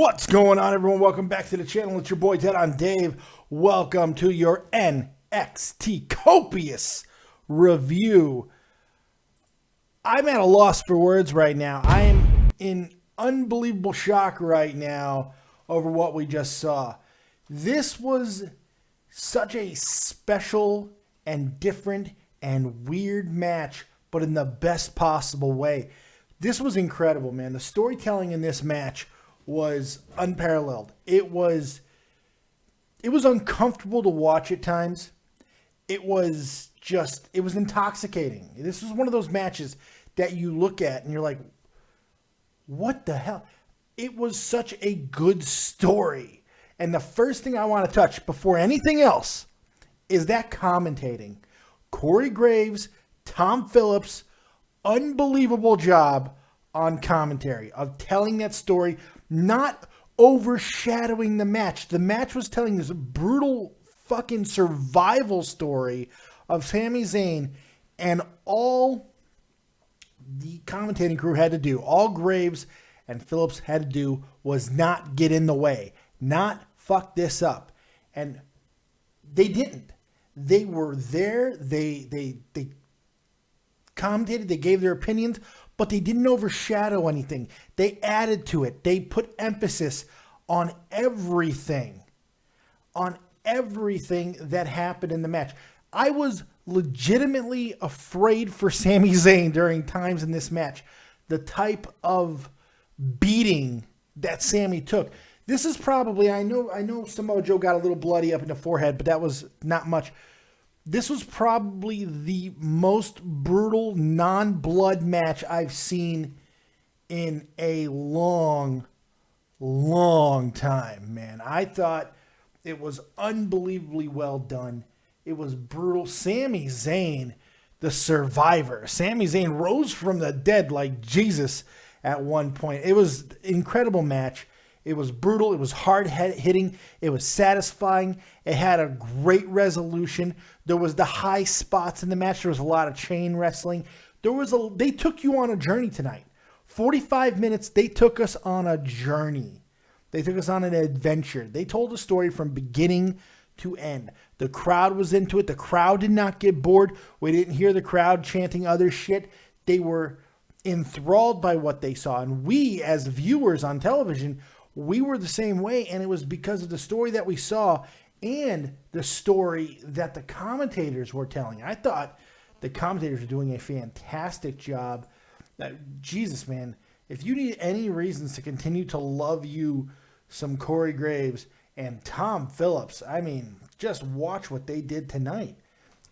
What's going on, everyone? Welcome back to the channel. It's your boy Dead on Dave. Welcome to your NXT copious review. I'm at a loss for words right now. I am in unbelievable shock right now over what we just saw. This was such a special and different and weird match, but in the best possible way. This was incredible, man. The storytelling in this match was unparalleled. It was uncomfortable to watch at times. It was intoxicating. This was one of those matches that you look at and you're like, what the hell? It was such a good story. And the first thing I want to touch before anything else is that commentating. Corey Graves, Tom Phillips, unbelievable job on commentary of telling that story, not overshadowing the match. The match was telling this brutal fucking survival story of Sami Zayn, and all the commentating crew had to do, all Graves and Phillips had to do, was not get in the way, not fuck this up. And they didn't. They were there, they commentated, they gave their opinions, but they didn't overshadow anything. They added to it. They put emphasis on everything that happened in the match. I was legitimately afraid for Sami Zayn during times in this match. The type of beating that Sami took. This is probably, I know Samoa Joe got a little bloody up in the forehead, but that was not much. This was probably the most brutal non-blood match I've seen in a long, long time, man. I thought it was unbelievably well done. It was brutal. Sami Zayn, the survivor. Sami Zayn rose from the dead like Jesus at one point. It was an incredible match. It was brutal. It was hard hitting. It was satisfying. It had a great resolution. There was the high spots in the match. There was a lot of chain wrestling. They took you on a journey tonight. 45 minutes, they took us on a journey. They took us on an adventure. They told a story from beginning to end. The crowd was into it. The crowd did not get bored. We didn't hear the crowd chanting other shit. They were enthralled by what they saw. And we, as viewers on television, we were the same way, and it was because of the story that we saw and the story that the commentators were telling. I thought the commentators were doing a fantastic job. Jesus, man, if you need any reasons to continue to love you some Corey Graves and Tom Phillips, I mean, just watch what they did tonight.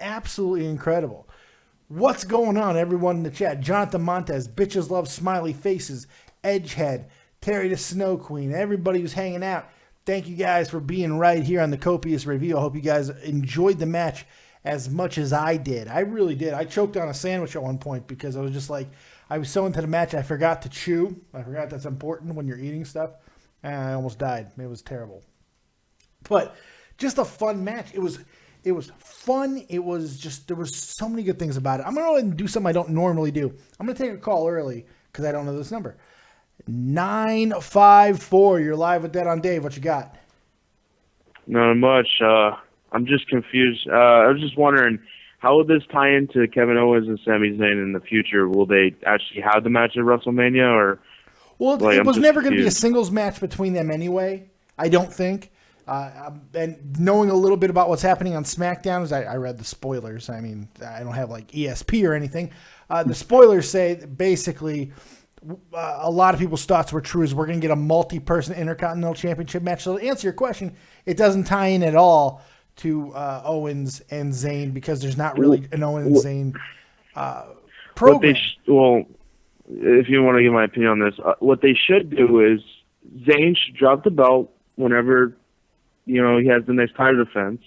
Absolutely incredible. What's going on, everyone in the chat? Jonathan Montez, Bitches Love Smiley Faces, Edgehead, Terry the Snow Queen, everybody who's hanging out. Thank you guys for being right here on the copious review. I hope you guys enjoyed the match as much as I did. I really did. I choked on a sandwich at one point because I was just like, I was so into the match I forgot to chew. I forgot that's important when you're eating stuff. And I almost died. It was terrible. But just a fun match. It was fun. It was just, there was so many good things about it. I'm going to go ahead and do something I don't normally do. I'm going to take a call early because I don't know this number. 954. You're live with Dead on Dave. What you got? Not much. I'm just confused. I was just wondering, how will this tie into Kevin Owens and Sami Zayn in the future? Will they actually have the match at WrestleMania, or? Well, it was never going to be a singles match between them anyway. I don't think. And knowing a little bit about what's happening on SmackDown, as I read the spoilers. I mean, I don't have like ESP or anything. The spoilers say that basically a lot of people's thoughts were true, is we're going to get a multi-person Intercontinental Championship match. So to answer your question, it doesn't tie in at all to Owens and Zayn because there's not really an Owens and Zayn program. If you want to give my opinion on this, what they should do is Zayn should drop the belt whenever he has the next title defense,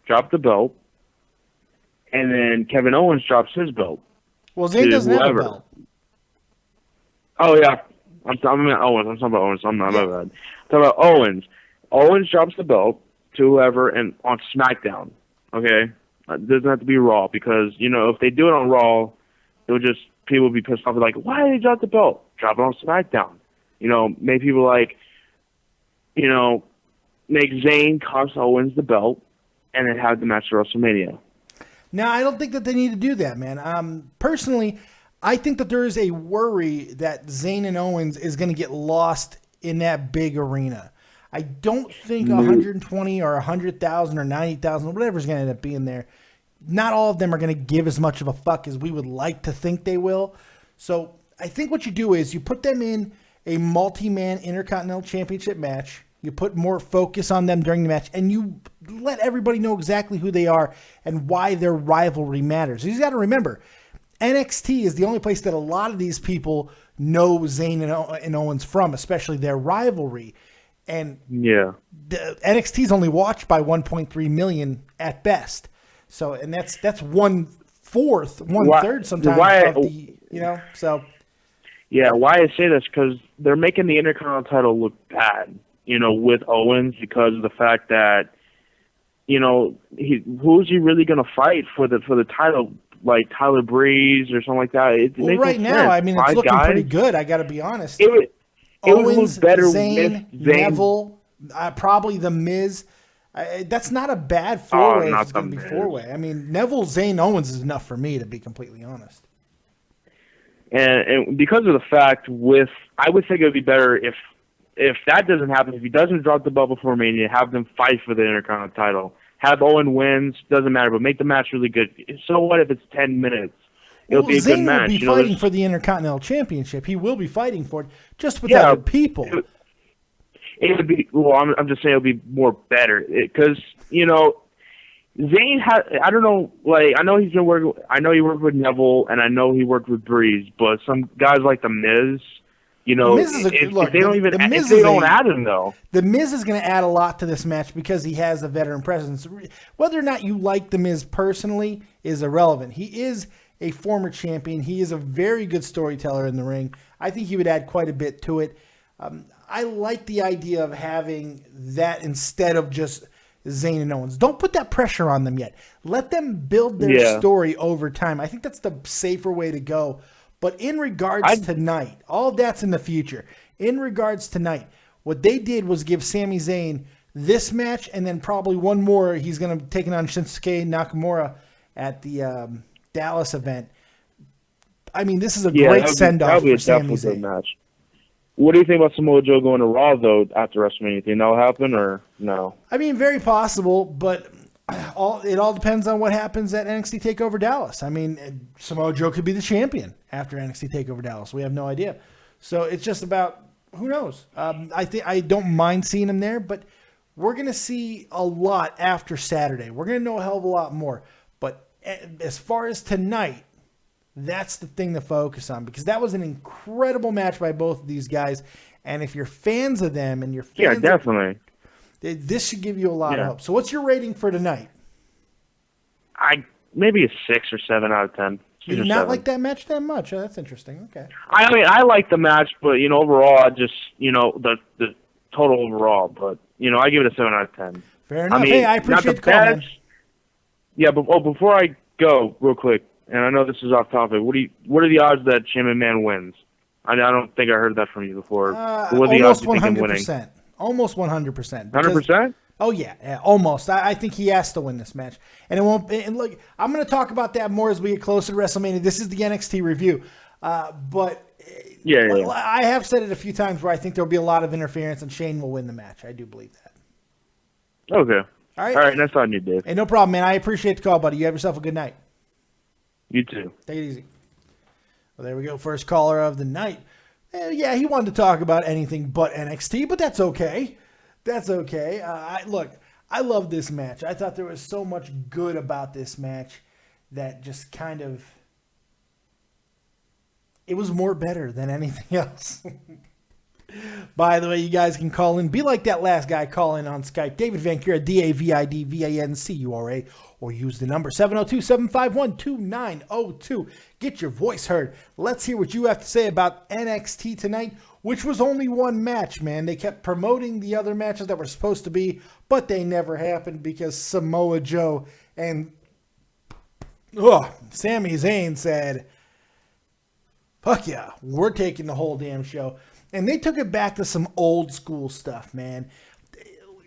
drop the belt, and then Kevin Owens drops his belt. Well, Zayn doesn't have a belt. Oh, yeah. I'm talking about Owens. I'm talking about Owens. I'm not bad. I'm talking about Owens. Owens drops the belt to whoever on SmackDown. Okay? It doesn't have to be Raw because, if they do it on Raw, people will be pissed off. Like, why did they drop the belt? Drop it on SmackDown. Make people like, make Zayn cost Owens the belt and then have the match at WrestleMania. No, I don't think that they need to do that, man. Personally, I think that there is a worry that Zayn and Owens is going to get lost in that big arena. I don't think 120 or 100,000 or 90,000, whatever is going to end up being there, not all of them are going to give as much of a fuck as we would like to think they will. So I think what you do is you put them in a multi-man Intercontinental Championship match. You put more focus on them during the match, and you let everybody know exactly who they are and why their rivalry matters. You got to remember, NXT is the only place that a lot of these people know Zayn and Owens from, especially their rivalry. And the NXT is only watched by 1.3 million at best. So, and that's 1/3 sometimes of the, so. Yeah, why I say this, because they're making the Intercontinental title look bad, with Owens, because of the fact that, who's he really going to fight for the title, like Tyler Breeze or something like that? Right now, I mean, it's looking pretty good, I got to be honest. It would look better Zayn, with Zayn. Neville, probably The Miz. That's not a bad four-way if it's going to be four-way. I mean, Neville, Zayn, Owens is enough for me, to be completely honest. And because of the fact I would think it would be better if that doesn't happen, if he doesn't drop the belt before Mania, have them fight for the Intercontinental title. Have Owen wins, doesn't matter, but make the match really good. So what if it's 10 minutes? It'll be a good match. Zayn will be fighting for the Intercontinental Championship. He will be fighting for it, just with other people. It would be. Well, I'm just saying it would be more better because Zayn I don't know. Like I know he's been working. I know he worked with Neville, and I know he worked with Breeze. But some guys like the Miz, if they don't add him though, the Miz is going to add a lot to this match because he has a veteran presence. Whether or not you like the Miz personally is irrelevant. He is a former champion. He is a very good storyteller in the ring. I think he would add quite a bit to it. I like the idea of having that instead of just Zayn and Owens. Don't put that pressure on them yet. Let them build their story over time. I think that's the safer way to go. But in regards to tonight, all that's in the future. In regards to tonight, what they did was give Sami Zayn this match and then probably one more. He's going to be taking on Shinsuke Nakamura at the Dallas event. I mean, this is a great send-off for Sami Zayn. Match. What do you think about Samoa Joe going to Raw, though, after WrestleMania? Do you think that'll happen or no? I mean, very possible, but it all depends on what happens at NXT TakeOver Dallas. I mean, Samoa Joe could be the champion after NXT TakeOver Dallas. We have no idea. So it's just about, who knows? I don't mind seeing him there, but we're going to see a lot after Saturday. We're going to know a hell of a lot more. But as far as tonight, that's the thing to focus on because that was an incredible match by both of these guys. And if you're fans of them and you're fans definitely. This should give you a lot of hope. So what's your rating for tonight? Maybe a 6 or 7 out of 10. You do not like that match that much? Oh, that's interesting. Okay. I mean, I like the match, but, overall, I just, the total overall. But, I give it a 7 out of 10. Fair enough. Hey, I appreciate the call, man. Yeah, but before I go, real quick, and I know this is off topic, what are the odds that Shane McMahon wins? I don't think I heard that from you before. What are the odds you think him winning? Almost 100%. 100%? Oh, yeah, almost. I think he has to win this match. And it won't. And look, I'm going to talk about that more as we get closer to WrestleMania. This is the NXT review. But I have said it a few times where I think there'll be a lot of interference and Shane will win the match. I do believe that. Okay. All right. All right, that's on you, Dave. Hey, no problem, man. I appreciate the call, buddy. You have yourself a good night. You too. Take it easy. Well, there we go. First caller of the night. He wanted to talk about anything but NXT, but that's okay. That's okay. Look, I love this match. I thought there was so much good about this match that just kind of, it was more better than anything else. By the way, you guys can call in. Be like that last guy calling on Skype. David Vancura, DavidVancura, or use the number 702-751-2902. Get your voice heard. Let's hear what you have to say about NXT tonight, which was only one match, man. They kept promoting the other matches that were supposed to be, but they never happened because Samoa Joe and Sami Zayn said, Fuck yeah, we're taking the whole damn show. And they took it back to some old school stuff, man.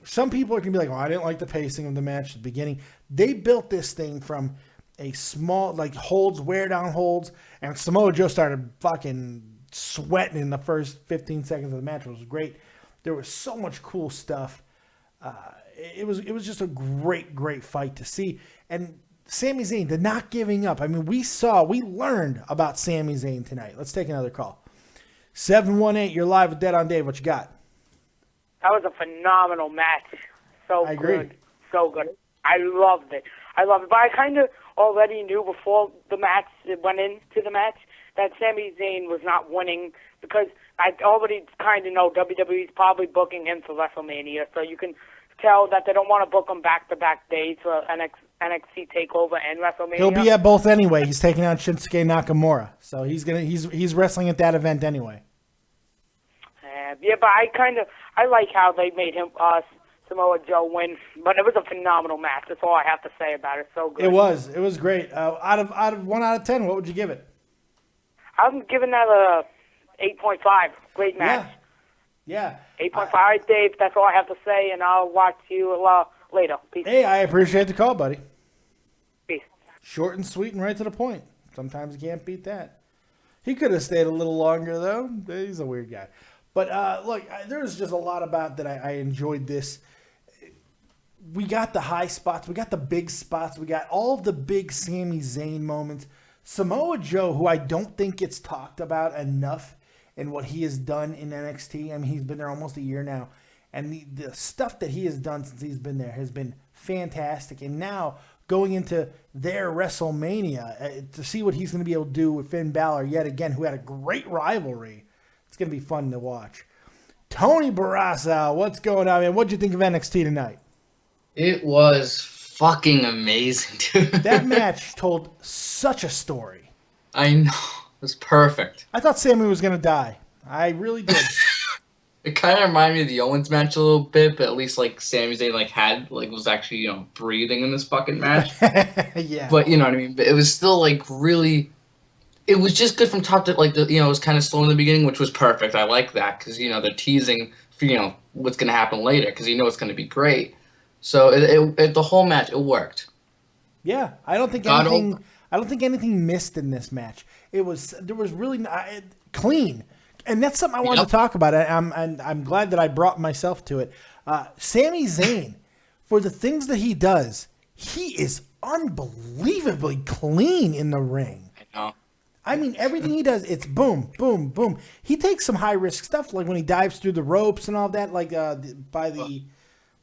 Some people are going to be like, I didn't like the pacing of the match at the beginning. They built this thing from a small, like, holds, wear down holds, and Samoa Joe started fucking sweating in the first 15 seconds of the match. It was great. There was so much cool stuff. It was just a great fight to see. And Sami Zayn, the not giving up. I mean, we learned about Sami Zayn tonight. Let's take another call. 718, you're live with Dead on Dave. What you got? That was a phenomenal match. I agree. Good. So good. I loved it. But I kind of already knew before the match, went into the match, that Sami Zayn was not winning because I already kind of know WWE's probably booking him for WrestleMania, so you can tell that they don't want to book him back-to-back days for NXT TakeOver and WrestleMania. He'll be at both anyway. He's taking on Shinsuke Nakamura, so he's wrestling at that event anyway. Yeah, but I like how they made him Samoa Joe win, but it was a phenomenal match. That's all I have to say about it. So good. It was great. Out of 1 out of 10, what would you give it? I'm giving that a 8.5. Great match. Yeah. 8.5, Dave. That's all I have to say, and I'll watch you later. Peace. Hey, I appreciate the call, buddy. Peace. Short and sweet and right to the point. Sometimes you can't beat that. He could have stayed a little longer, though. He's a weird guy. But, look, there's just a lot about that I enjoyed this. We got the high spots. We got the big spots. We got all of the big Sami Zayn moments. Samoa Joe, who I don't think gets talked about enough in what he has done in NXT. I mean, he's been there almost a year now. And the stuff that he has done since he's been there has been fantastic. And now, going into their WrestleMania, to see what he's going to be able to do with Finn Balor yet again, who had a great rivalry. It's going to be fun to watch. Tony Barraza, what's going on, man? What'd you think of NXT tonight? It was fucking amazing, dude. That match told such a story. I know. It was perfect. I thought Sammy was going to die. I really did. It kind of reminded me of the Owens match a little bit, but at least, like, Sami Zayn, was actually, breathing in this fucking match. Yeah. But, you know what I mean? But it was still, really... It was just good from top to, it was kind of slow in the beginning, which was perfect. I like that because, they're teasing for, what's going to happen later because it's going to be great. So the whole match, it worked. Yeah, I don't think anything missed in this match. There was really clean, and that's something I wanted to talk about. I'm glad that I brought myself to it. Sami Zayn, for the things that he does, he is unbelievably clean in the ring. I know. I mean, everything he does, it's boom, boom, boom. He takes some high-risk stuff, like when he dives through the ropes and all that, by the...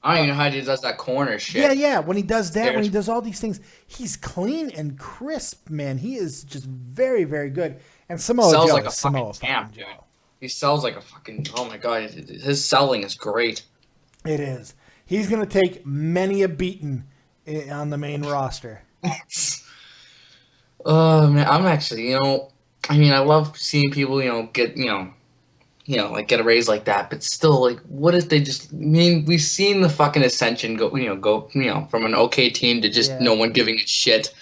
I don't even know how he does that corner shit. Yeah. When he does that, when he does all these things, he's clean and crisp, man. He is just very, very good. And Samoa Joe like a is Samoa fucking champ, Joe. dude. He sells like a fucking... Oh, my God. His selling is great. It is. He's going to take many a beating on the main roster. Oh, man. I'm actually, I love seeing people, get, get a raise like that. But still, what if they just... we've seen the fucking Ascension go from an okay team to just no one giving a shit.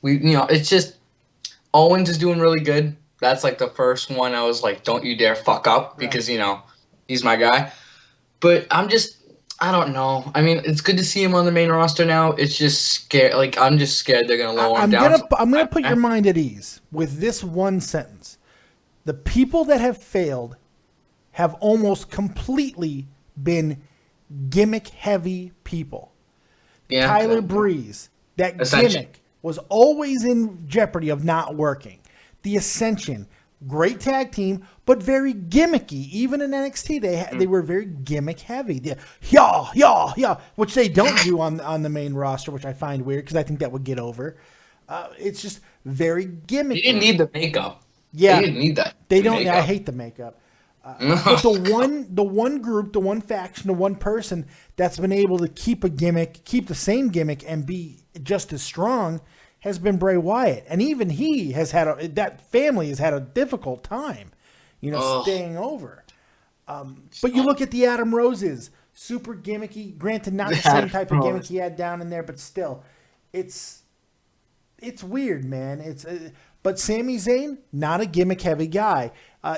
It's just... Owens is doing really good. That's, the first one I was like, don't you dare fuck up because, he's my guy. But I'm just... I don't know. It's good to see him on the main roster now. It's just scared. I'm just scared they're going to lower him down. I'm gonna put your mind at ease with this one sentence. The people that have failed have almost completely been gimmick-heavy people. Yeah, Tyler Breeze, that gimmick was always in jeopardy of not working. The Ascension, great tag team, but very gimmicky. Even in NXT, they were very gimmick heavy. Yeah, which they don't do on the main roster, which I find weird because I think that would get over. It's just very gimmicky. You didn't need the makeup. Yeah, they didn't need that. They don't. Makeup. I hate the makeup. But the one group, the one faction, the one person that's been able to keep a gimmick, keep the same gimmick, and be just as strong has been Bray Wyatt, and even he has had that family has had a difficult time, staying over. But you look at the Adam Roses, super gimmicky. Granted, not the same type of gimmick he had down in there, but still, it's weird, man. But Sami Zayn, not a gimmick-heavy guy.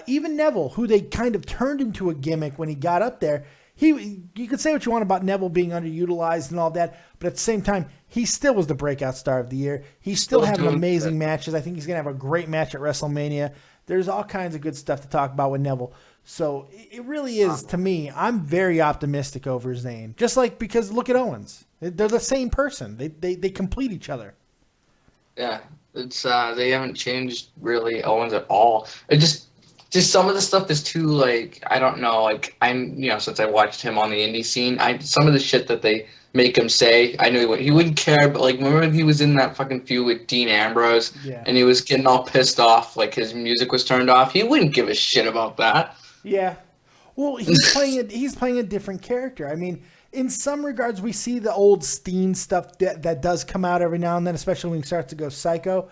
Even Neville, who they kind of turned into a gimmick when he got up there, you could say what you want about Neville being underutilized and all that, but at the same time, he still was the breakout star of the year. He's still having amazing matches. I think he's going to have a great match at WrestleMania. There's all kinds of good stuff to talk about with Neville. So it really is, to me, I'm very optimistic over Zayn. Just like, because look at Owens. They're the same person. They complete each other. Yeah, it's they haven't changed really Owens at all. It just some of the stuff is too, like, I don't know, like, since I watched him on the indie scene, some of the shit that they make him say, I knew he wouldn't care, but, like, remember when he was in that fucking feud with Dean Ambrose, and he was getting all pissed off, like, his music was turned off? He wouldn't give a shit about that. Yeah. Well, he's playing a different character. I mean, in some regards, we see the old Steen stuff that does come out every now and then, especially when he starts to go psycho,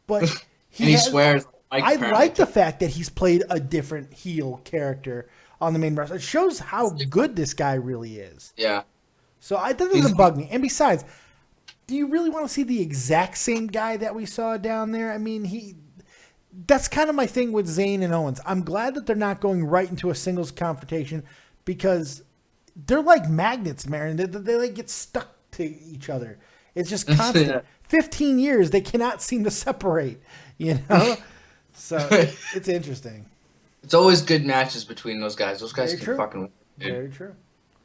but he swears. I like the fact that he's played a different heel character on the main roster. It shows how good this guy really is. Yeah. So that doesn't bug me. And besides, do you really want to see the exact same guy that we saw down there? I mean, that's kind of my thing with Zayn and Owens. I'm glad that they're not going right into a singles confrontation because they're like magnets, man. They like get stuck to each other. It's just constant. Yeah. 15 years, they cannot seem to separate, you know? So it's interesting. It's always good matches between those guys. Those guys can fucking win. Very true.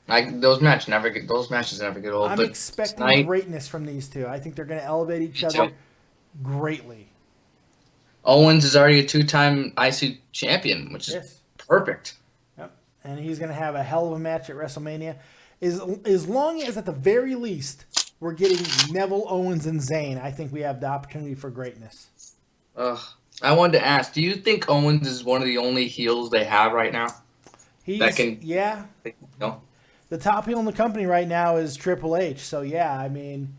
Those matches never get old. I'm expecting greatness from these two. I think they're going to elevate each other greatly. Owens is already a 2-time IC champion, which is perfect. Yep. And he's going to have a hell of a match at WrestleMania. As long as, at the very least, we're getting Neville, Owens, and Zayn, I think we have the opportunity for greatness. I wanted to ask, do you think Owens is one of the only heels they have right now? Yeah. No? The top heel in the company right now is Triple H. So, yeah, I mean,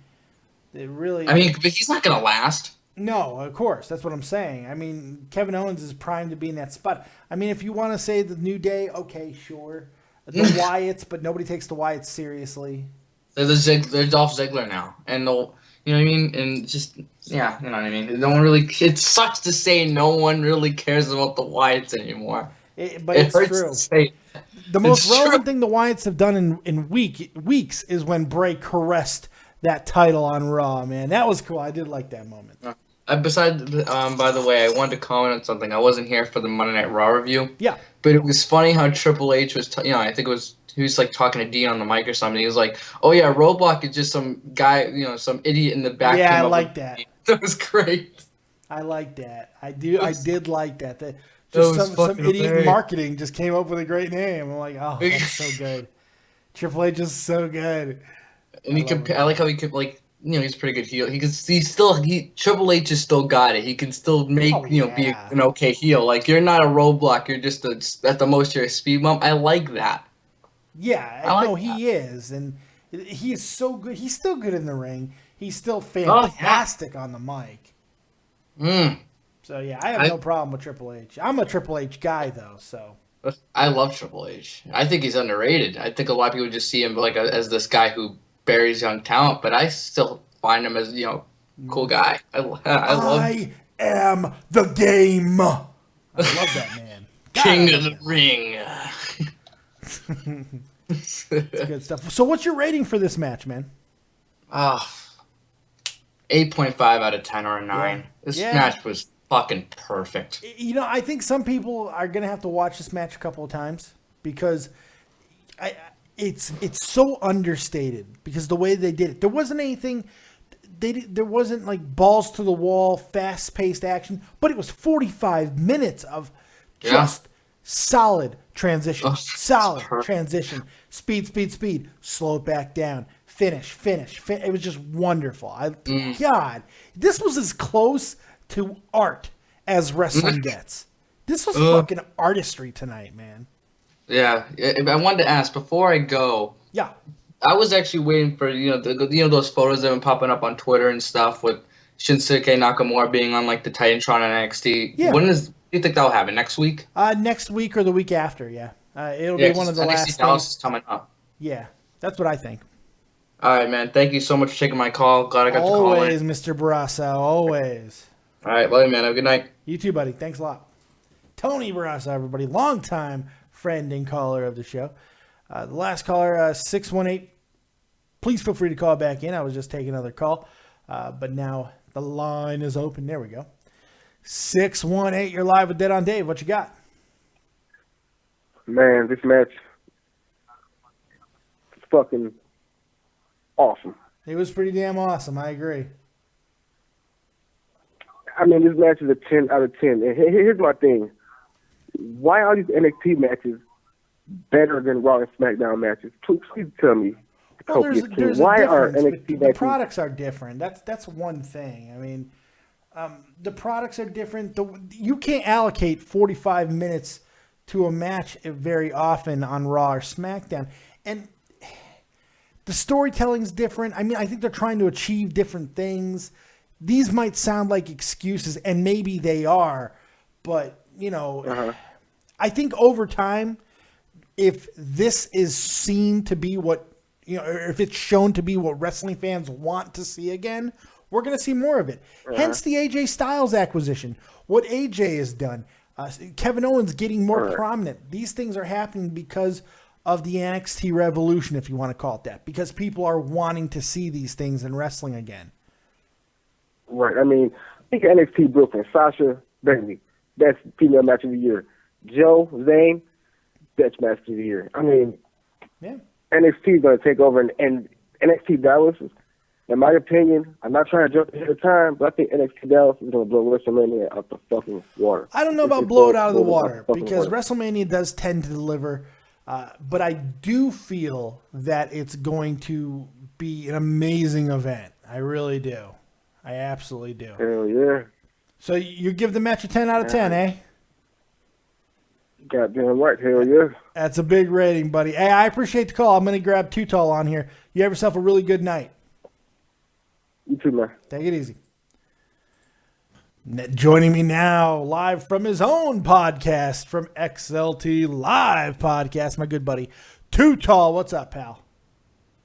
it really... I mean, but he's not going to last. No, of course. That's what I'm saying. I mean, Kevin Owens is primed to be in that spot. I mean, if you want to say the New Day, okay, sure. The Wyatts, but nobody takes the Wyatts seriously. They're Dolph Ziggler now. And they'll... You know what I mean? And just, yeah, you know what I mean? No one really, it sucks to say no one really cares about the Wyatts anymore. But it's true. The most relevant thing the Wyatts have done in weeks is when Bray caressed that title on Raw, man. That was cool. I did like that moment. By the way, I wanted to comment on something. I wasn't here for the Monday Night Raw review. Yeah. But it was funny how Triple H was, I think it was, he was like talking to Dean on the mic or something. He was like, "Oh yeah, Roadblock is just some guy, some idiot in the back." Yeah, I like that. That was great. I like that. I did like that. Some idiot marketing just came up with a great name. I'm like, oh, that's so good. Triple H is so good. And I like how he could he's a pretty good heel. Triple H has still got it. He can still make be an okay heel. Like, you're not a Roadblock. You're just at the most you're a speed bump. I like that. Yeah, he is, and he is so good. He's still good in the ring. He's still fantastic on the mic. So yeah, I have no problem with Triple H. I'm a Triple H guy though, so. I love Triple H. I think he's underrated. I think a lot of people just see him as this guy who buries young talent, but I still find him as cool guy. I am the game. I love that man. King of the ring. That's good stuff. So what's your rating for this match, man? 8.5 out of 10 or a 9. This match was fucking perfect. I think some people are going to have to watch this match a couple of times because it's so understated because the way they did it. There wasn't anything... There wasn't like balls to the wall, fast-paced action, but it was 45 minutes of just solid transition. Transition. Speed. Slow it back down. Finish. It was just wonderful. God, this was as close to art as wrestling gets. This was fucking artistry tonight, man. Yeah. I wanted to ask, before I go... Yeah. I was actually waiting for, those photos that have been popping up on Twitter and stuff with Shinsuke Nakamura being on, like, the Titantron on NXT. Yeah. Do you think that'll happen? Next week? Next week or the week after, yeah. It'll be one of the last Dallas is coming up. Yeah, that's what I think. All right, man. Thank you so much for taking my call. Glad I got to call in. Always, Mr. Barrasso. Always. All right, love you, man. Have a good night. You too, buddy. Thanks a lot. Tony Barraza, everybody, longtime friend and caller of the show. The last caller, 618. Please feel free to call back in. I was just taking another call, but now the line is open. There we go. 618, you're live with Dead on Dave. What you got? Man, this match is fucking awesome. It was pretty damn awesome. I agree. I mean, this match is a 10 out of 10. And here's my thing. Why are these NXT matches better than Raw and SmackDown matches? Please tell me. Well, there's why a are difference. NXT The matches... products are different. That's one thing. I mean, the products are different. You can't allocate 45 minutes to a match very often on Raw or SmackDown. And the storytelling's different. I mean, I think they're trying to achieve different things. These might sound like excuses, and maybe they are, but, you know, I think over time, if this is seen to be what, you know, or if it's shown to be what wrestling fans want to see again, we're going to see more of it. Hence the AJ Styles acquisition. What AJ has done. Kevin Owens getting more prominent. These things are happening because of the NXT revolution, if you want to call it that, because people are wanting to see these things in wrestling again. Right. I mean, think of NXT Brooklyn. Sasha, Bailey. That's female match of the year. Joe, Zayn, best match of the year. I mean, NXT is going to take over. And NXT Dallas, in my opinion, I'm not trying to jump ahead of time, but I think NXT Dallas is going to blow WrestleMania out the fucking water. I don't know about blow it out of the water, because WrestleMania does tend to deliver. But I do feel that it's going to be an amazing event. I really do. I absolutely do. Hell yeah. So you give the match a 10 out of 10, eh? Goddamn right. Hell yeah. That's a big rating, buddy. Hey, I appreciate the call. I'm going to grab Too Tall on here. You have yourself a really good night. You too, man. Take it easy. Joining me now, live from his own podcast, from XLT Live Podcast, my good buddy, Too Tall. What's up, pal?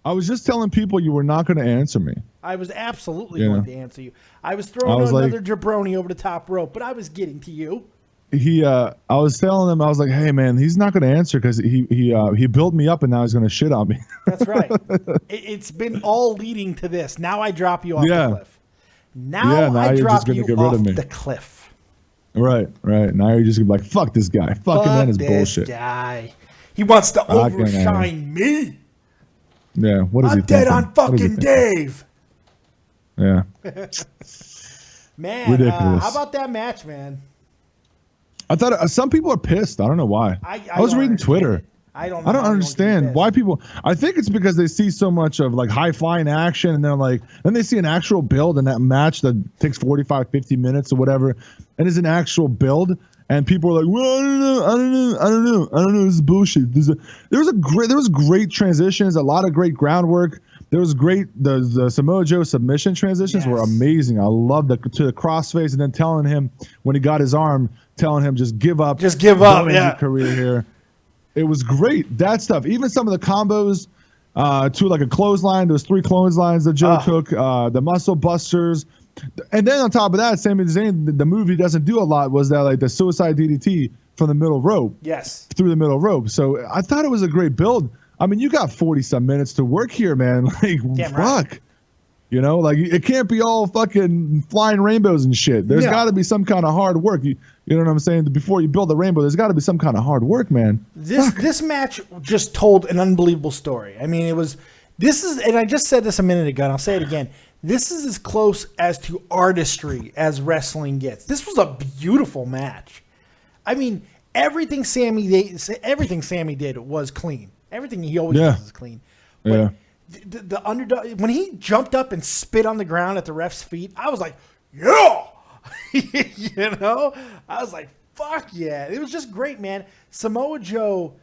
I was just telling people you were not going to answer me. I was absolutely going to answer you. I was throwing another jabroni over the top rope, but I was getting to you. I was telling him, I was like, hey, man, he's not going to answer because he built me up and now he's going to shit on me. That's right. It's been all leading to this. Now I drop you off the cliff. Now I drop you off the cliff. Right. Now you're just going to be like, fuck this guy. Fucking man is bullshit. Guy. He wants to overshine me. Yeah, what is he I'm dead on fucking Dave. Yeah. Man, ridiculous. How about that match, man? I thought some people are pissed. I don't know why. I was reading Twitter. I don't understand why people. I think it's because they see so much of like high flying action, and they're like, then they see an actual build in that match that takes 45, 50 minutes or whatever, and is an actual build. And people are like, well, I don't know. This is bullshit. There was great transitions, a lot of great groundwork. There was great. The Samoa Joe submission transitions were amazing. I loved the crossface, and then telling him when he got his arm, telling him just give up. Just give up. Yeah. Career here. It was great. That stuff. Even some of the combos to like a clothesline. There was 3 clotheslines that Joe took. The muscle busters. And then on top of that, Sami Zayn, the move he doesn't do a lot was that like the suicide DDT from the middle rope. Yes. Through the middle rope. So I thought it was a great build. I mean, you got 40-some minutes to work here, man. Like, fuck. Right. You know, like it can't be all fucking flying rainbows and shit. There's got to be some kind of hard work. You know what I'm saying? Before you build a rainbow, there's got to be some kind of hard work, man. This match just told an unbelievable story. I mean, and I just said this a minute ago, and I'll say it again. This is as close as to artistry as wrestling gets. This was a beautiful match. I mean, everything Sammy did was clean. Everything he always does is clean. But the underdog, when he jumped up and spit on the ground at the ref's feet, I was like, yeah! You know? I was like, fuck yeah. It was just great, man. Samoa Joe,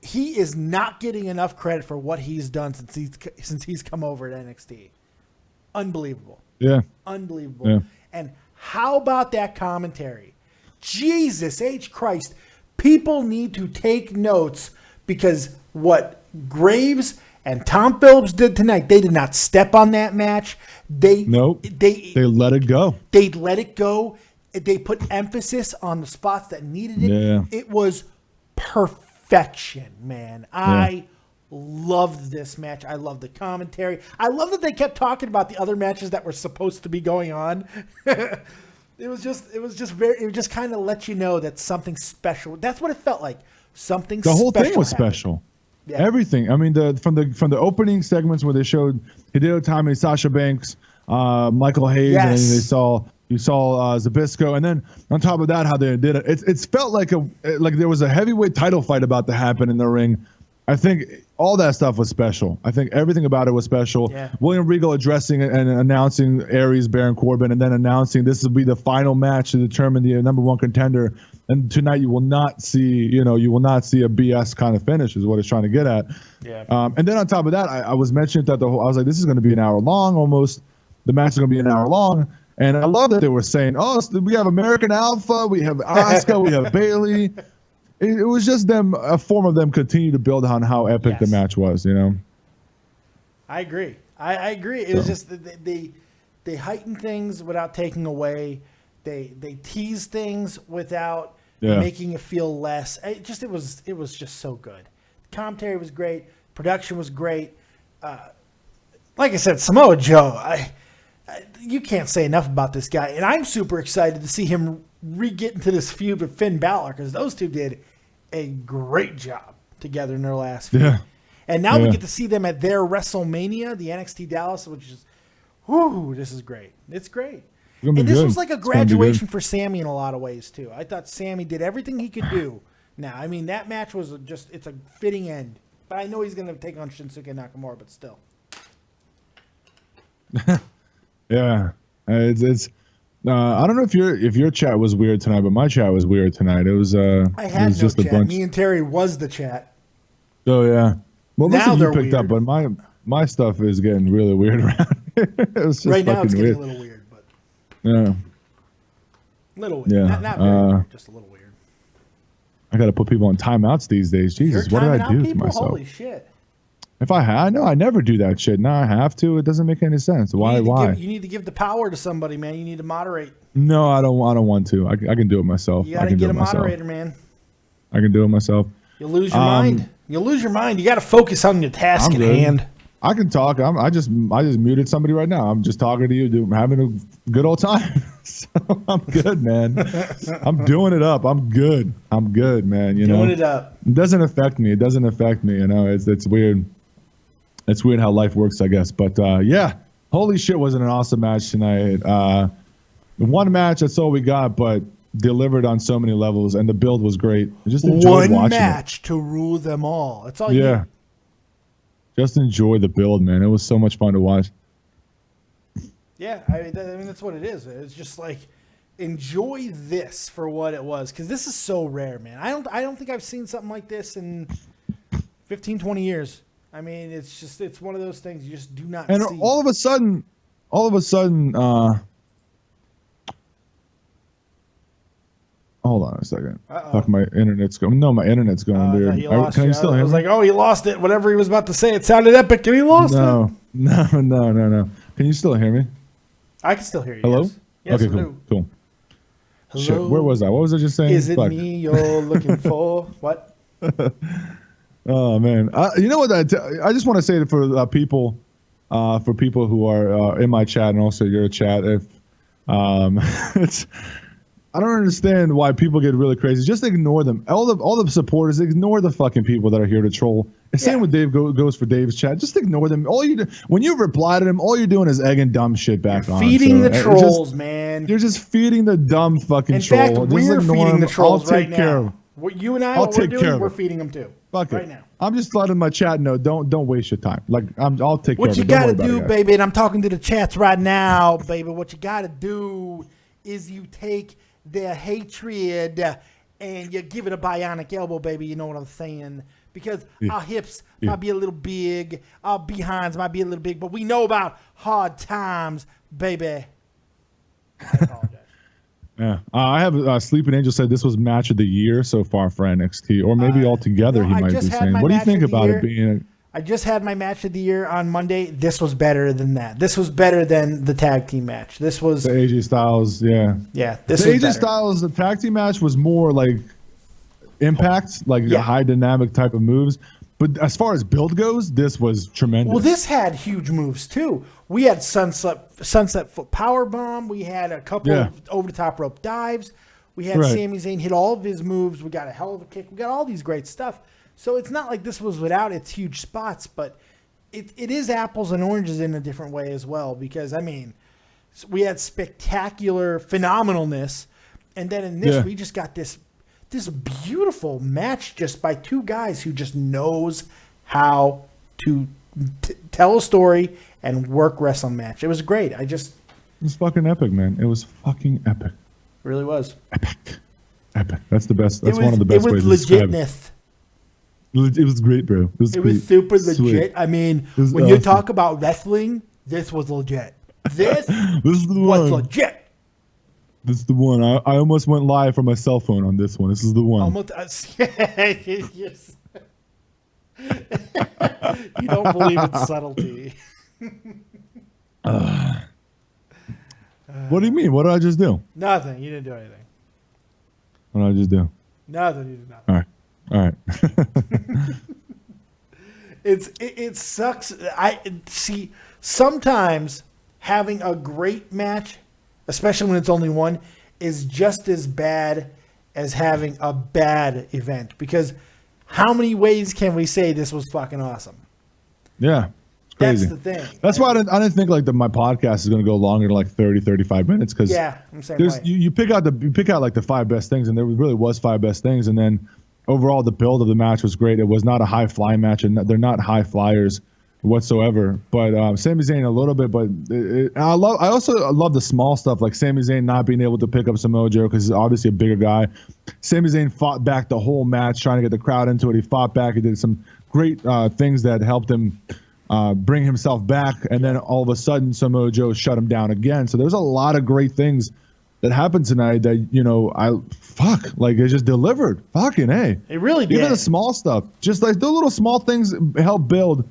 he is not getting enough credit for what he's done since he's come over at NXT. Unbelievable. Yeah. Unbelievable. Yeah. And how about that commentary? Jesus H. Christ. People need to take notes because what Graves And Tom Phillips did tonight. They did not step on that match. They let it go. They let it go. They put emphasis on the spots that needed it. Yeah. It was perfection, man. I loved this match. I loved the commentary. I love that they kept talking about the other matches that were supposed to be going on. It was just kind of let you know that something special. That's what it felt like. Something special. The whole thing was happened. special. Yeah. Everything. I mean, from the opening segments where they showed Hideo Itami, Sasha Banks, Michael Hayes, and then you saw Zbyszko, and then on top of that, how they did it. It's felt like there was a heavyweight title fight about to happen in the ring. I think all that stuff was special. I think everything about it was special. Yeah. William Regal addressing and announcing Aries, Baron Corbin, and then announcing this will be the final match to determine the number one contender. And tonight you will not see a BS kind of finish is what it's trying to get at. Yeah. And then on top of that, I was mentioning that I was like, this is going to be an hour long almost. The match is going to be an hour long. And I love that they were saying, oh, so we have American Alpha, we have Asuka, we have Bayley. It was just a form of them continue to build on how epic the match was, I agree. I agree. It was just they heighten things without taking away. They tease things without making it feel less. It was just so good. The commentary was great. Production was great. Like I said, Samoa Joe, you can't say enough about this guy. And I'm super excited to see him get into this feud with Finn Balor because those two did a great job together in their last feud. Yeah. And now we get to see them at their WrestleMania, the NXT Dallas, which is, this is great. It's great. And this was like a graduation for Sammy in a lot of ways, too. I thought Sammy did everything he could do. Now, I mean, that match was it's a fitting end. But I know he's going to take on Shinsuke Nakamura, but still. Yeah. It's I don't know if your chat was weird tonight, but my chat was weird tonight. It was just no a chat. bunch. Me and Terry was the chat. Oh yeah. Well, now listen, you picked weird. up, but my stuff is getting really weird around here. It's just right now it's getting weird. a little weird, but yeah. Little weird. Yeah. Not very weird, just a little weird. I got to put people on timeouts these days. Jesus, what did I do to myself? Holy shit. If I know I never do that shit. Now I have to. It doesn't make any sense. Why? You need to give the power to somebody, man. You need to moderate. No, I don't want to. I can do it myself. You got to get a moderator, man. I can do it myself. You'll lose your mind. You'll lose your mind. You got to focus on your task at hand. I can talk. I just muted somebody right now. I'm just talking to you, having a good old time. So I'm good, man. I'm doing it up. I'm good, man. Doing it up. It doesn't affect me. It's weird. It's weird how life works, I guess. But yeah, holy shit, wasn't an awesome match tonight. One match, that's all we got, but delivered on so many levels, and the build was great. I just enjoyed watching one match to rule them all. That's all. Yeah. Just enjoy the build, man. It was so much fun to watch. Yeah, I mean that's what it is. It's just like enjoy this for what it was, because this is so rare, man. I don't think I've seen something like this in 15, 20 years. I mean, it's one of those things you just do not see. And all of a sudden, hold on a second. Fuck, my internet's going. No, my internet's going weird. Can you still hear me? I was like, oh, he lost it. Whatever he was about to say, it sounded epic, and he lost it. No. Can you still hear me? I can still hear you. Hello? Yes, okay, cool. Hello? Shit, where was I? What was I just saying? Is it me you're looking for? What? Oh man, you know what? I just want to say that for people who are in my chat and also your chat, if I don't understand why people get really crazy. Just ignore them. All the supporters, ignore the fucking people that are here to troll. Same with Dave goes for Dave's chat. Just ignore them. All you do when you reply to them, all you're doing is egging dumb shit back on. Feeding the trolls, man. You're just feeding the dumb fucking troll. In fact, we're feeding the trolls right now. You and I, we're feeding them too. Fuck right it. now. I'm just letting my chat know. Don't waste your time. Like I'll take care of it. What you gotta do, baby, and I'm talking to the chats right now, baby. What you gotta do is you take their hatred and you give it a bionic elbow, baby. You know what I'm saying? Because our hips might be a little big, our behinds might be a little big, but we know about hard times, baby. I apologize. Yeah, I have Sleeping Angel said this was match of the year so far for NXT, or maybe altogether. He might be saying. What do you think about it being? I just had my match of the year on Monday. This was better than that. This was better than the tag team match. This was the AJ Styles, yeah. Yeah, this the was AJ better. Styles, the tag team match was more like impact, like high dynamic type of moves. But as far as build goes, this was tremendous. Well, this had huge moves too. We had sunset foot power bomb. We had a couple of over the top rope dives. We had Sami Zayn hit all of his moves. We got a hell of a kick. We got all these great stuff. So it's not like this was without its huge spots, but it is apples and oranges in a different way as well. Because I mean, we had spectacular phenomenalness, and then in this we just got this beautiful match just by two guys who just knows how to tell a story and work wrestling match. It was great. It was fucking epic, man. It was fucking epic. Really was. Epic. That's the best. That's one of the best ways to describe it. It was great, bro. It was super legit. Sweet. I mean, when you talk about wrestling, this was legit. This was legit. This is the one. I almost went live from my cell phone on this one. This is the one. Almost. You don't believe in subtlety. What do you mean? What did I just do? Nothing. You didn't do anything. What did I just do? Nothing. You did nothing. All right. It sucks. I see sometimes having a great match, especially when it's only one, is just as bad as having a bad event. Because how many ways can we say this was fucking awesome? Yeah. It's crazy. That's the thing. That's why I didn't think like my podcast is going to go longer than like 30, 35 minutes. Cause I'm saying you pick out like the 5 best things, and there really was 5 best things. And then overall, the build of the match was great. It was not a high fly match, and they're not high flyers whatsoever. But Sami Zayn a little bit, but I also love the small stuff, like Sami Zayn not being able to pick up Samoa Joe because he's obviously a bigger guy. Sami Zayn fought back the whole match, trying to get the crowd into it. He fought back. He did some great things that helped him bring himself back, and then all of a sudden Samoa Joe shut him down again. So there's a lot of great things that happened tonight that, it just delivered. Fucking A. It really did. Even the small stuff, just like the little small things help build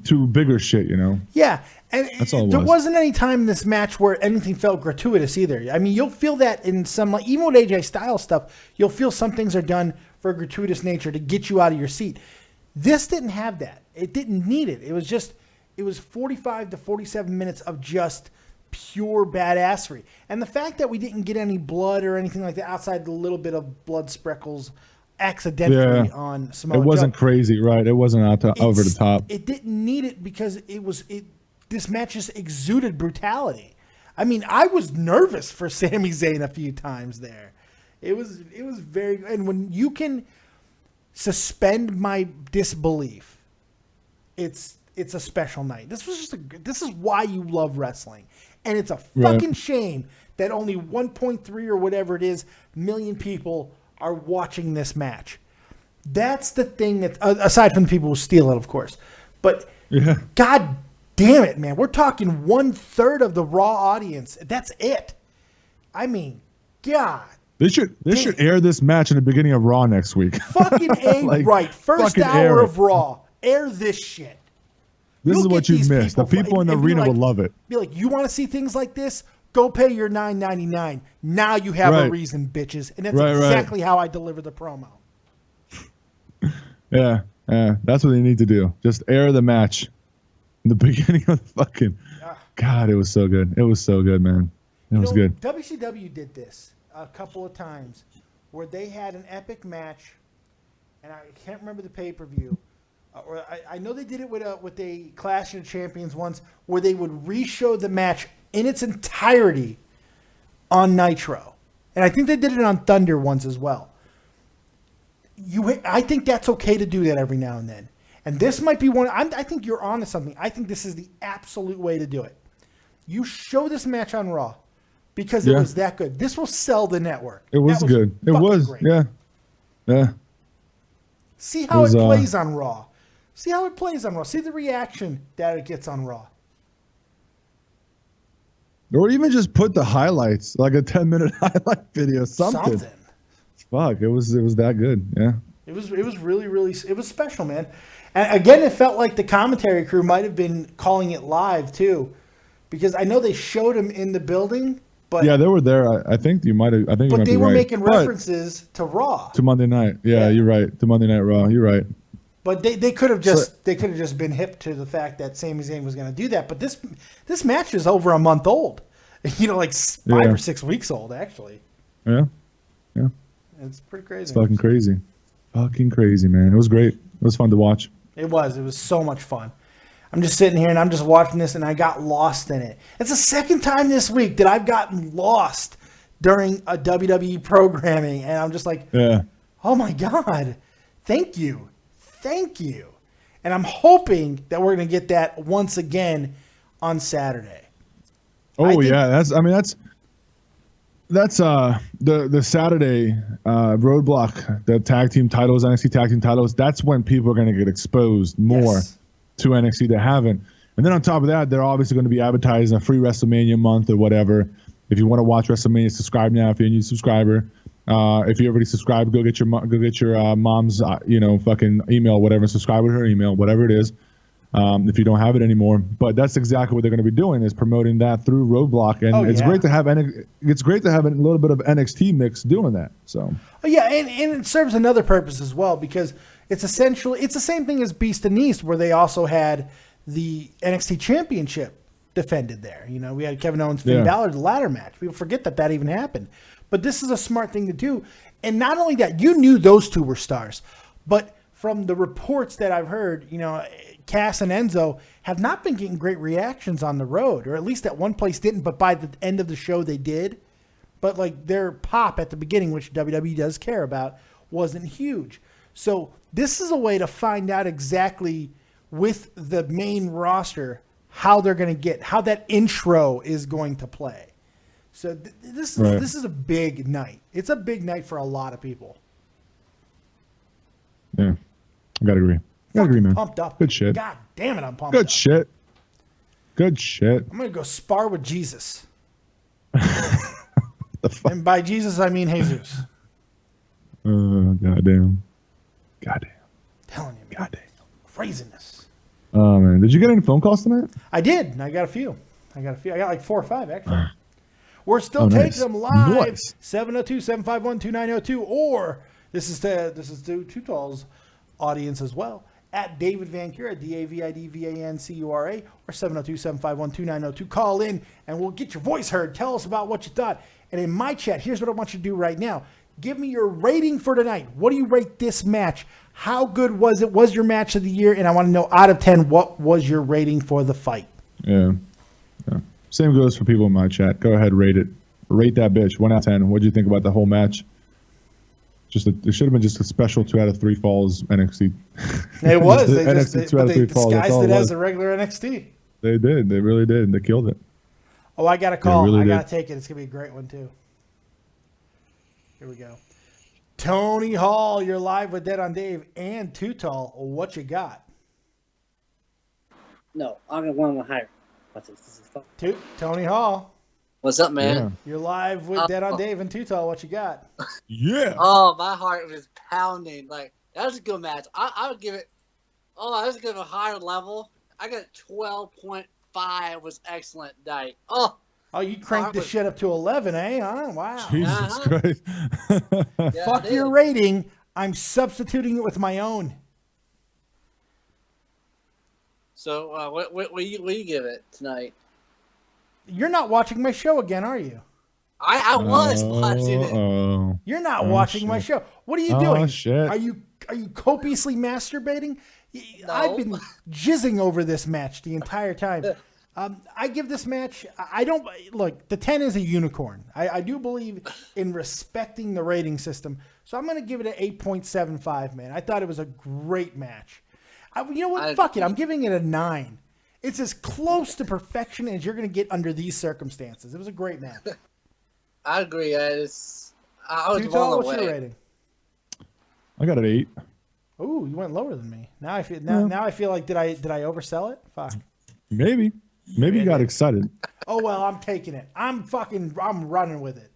to bigger shit, Yeah, and that's all there wasn't any time in this match where anything felt gratuitous either. I mean, you'll feel that in some, like, even with AJ Styles stuff, you'll feel some things are done for a gratuitous nature to get you out of your seat. This didn't have that. It didn't need it. It was 45 to 47 minutes of just pure badassery. And the fact that we didn't get any blood or anything like that outside the little bit of blood sprinkles accidentally on Samoa Joe. It wasn't crazy, right? It wasn't over the top. It didn't need it because this match just exuded brutality. I mean, I was nervous for Sami Zayn a few times there. It was very, and when you can suspend my disbelief, it's a special night. This is why you love wrestling. And it's a fucking shame that only 1.3 or whatever it is million people are watching this match. That's the thing that, aside from the people who steal it, of course. But God damn it, man. We're talking 1/3 of the Raw audience. That's it. I mean, God. They should air this match in the beginning of Raw next week. Fucking A, right. First hour of Raw. Air this shit. This is what you missed. The people in the arena will love it. Be like, you want to see things like this? Go pay your $9.99. Now you have a reason, bitches. And that's exactly how I deliver the promo. Yeah, that's what they need to do. Just air the match in the beginning of the fucking. God, it was so good. It was so good, man. It was good. WCW did this a couple of times where they had an epic match, and I can't remember the pay-per-view. Or I know they did it with a Clash of Champions once, where they would re-show the match in its entirety on Nitro, and I think they did it on Thunder once as well. I think that's okay to do that every now and then, and this might be one. I think you're onto something. I think this is the absolute way to do it. You show this match on Raw because it was that good. This will sell the network. It was good. It was great. Yeah. See how it plays on Raw. See how it plays on Raw. See the reaction that it gets on Raw. Or even just put the highlights, like a 10-minute highlight video, something. Fuck, it was that good. Yeah. It was really, really, it was special, man. And again, it felt like the commentary crew might have been calling it live too, because I know they showed him in the building, but yeah, they were there. I think you might have. I think, but you might they be were right. making references to Raw, to Monday night. Yeah, you're right. To Monday Night Raw. You're right. But they could have just been hip to the fact that Sami Zayn was going to do that. But this match is over a month old, like 5 or 6 weeks old actually. Yeah. It's pretty crazy. It's fucking crazy. Fucking crazy, man. It was great. It was fun to watch. It was so much fun. I'm just sitting here and I'm just watching this and I got lost in it. It's the second time this week that I've gotten lost during a WWE programming, and I'm just like, oh my God, thank you. And I'm hoping that we're going to get that once again on Saturday. Oh yeah, that's the Saturday roadblock, the tag team titles, NXT tag team titles. That's when people are going to get exposed more to NXT that haven't. And then on top of that, they're obviously going to be advertising a free WrestleMania month or whatever. If you want to watch WrestleMania, subscribe now. If you're a new subscriber, if you already subscribed, go get your mom's fucking email, whatever. Subscribe with her email, whatever it is. If you don't have it anymore, but that's exactly what they're going to be doing, is promoting that through Roadblock, and it's great to have a little bit of NXT mix doing that. So and it serves another purpose as well, because it's essentially the same thing as Beast and East, where they also had the NXT Championship defended there. We had Kevin Owens, Finn Balor, the ladder match. People forget that even happened, but this is a smart thing to do. And not only that, you knew those two were stars, but from the reports that I've heard, Cass and Enzo have not been getting great reactions on the road, or at least at one place didn't, but by the end of the show they did. But like their pop at the beginning, which WWE does care about, wasn't huge. So this is a way to find out exactly with the main roster how they're going to get, how that intro is going to play. So this is a big night. It's a big night for a lot of people. Yeah, I gotta agree. I agree, man. Pumped up. Good shit. God damn it, I'm pumped up. Good shit. I'm going to go spar with Jesus. The fuck? And by Jesus, I mean Jesus. Goddamn. Telling you, man. Goddamn. Craziness. Oh, man. Did you get any phone calls tonight? I did. I got a few. I got like 4 or 5, actually. We're still taking them live. 702-751-2902. Or this is to Too Tall's audience as well. At David Vancura, DAVIDVANCURA, or 702-751-2902. Call in and we'll get your voice heard. Tell us about what you thought. And in my chat, here's what I want you to do right now. Give me your rating for tonight. What do you rate this match? How good was it? Was your match of the year? And I want to know, out of 10, what was your rating for the fight? Yeah. Same goes for people in my chat. Go ahead, rate it. Rate that bitch. 1 out of 10. What do you think about the whole match? It should have been just a special 2 out of 3 falls NXT. It was. They disguised it as a regular NXT. They did. They really did. They killed it. Oh, I got a call. I got to take it. It's going to be a great one, too. Here we go. Tony Hall, you're live with Dead on Dave and Too Tall. What you got? No, I'm going to one higher. What's this? This is fun. Tony Hall. What's up, man? Yeah. You're live with Dead on Dave and Too Tall. What you got? Yeah. Oh, my heart was pounding. Like, that was a good match. I would give it. Oh, I was give it a higher level. I got 12.5. Was excellent night. Oh, you cranked the shit up to 11, eh? Huh? Wow. Jesus Christ. yeah, Fuck your rating. I'm substituting it with my own. So, what you give it tonight? You're not watching my show again, are you? I was watching it. You're not watching my show. What are you doing? Shit. Are you copiously masturbating? No. I've been jizzing over this match the entire time. I give this match. I don't look. The 10 is a unicorn. I do believe in respecting the rating system, so I'm going to give it an 8.75. Man, I thought it was a great match. You know what? Fuck it. I'm giving it a 9. It's as close to perfection as you're going to get under these circumstances. It was a great match. I agree. I was blown What's away. your rating? I got an 8. Ooh, you went lower than me. Now I feel like did I oversell it? Fuck. Maybe you got excited. Oh well, I'm taking it. I'm running with it.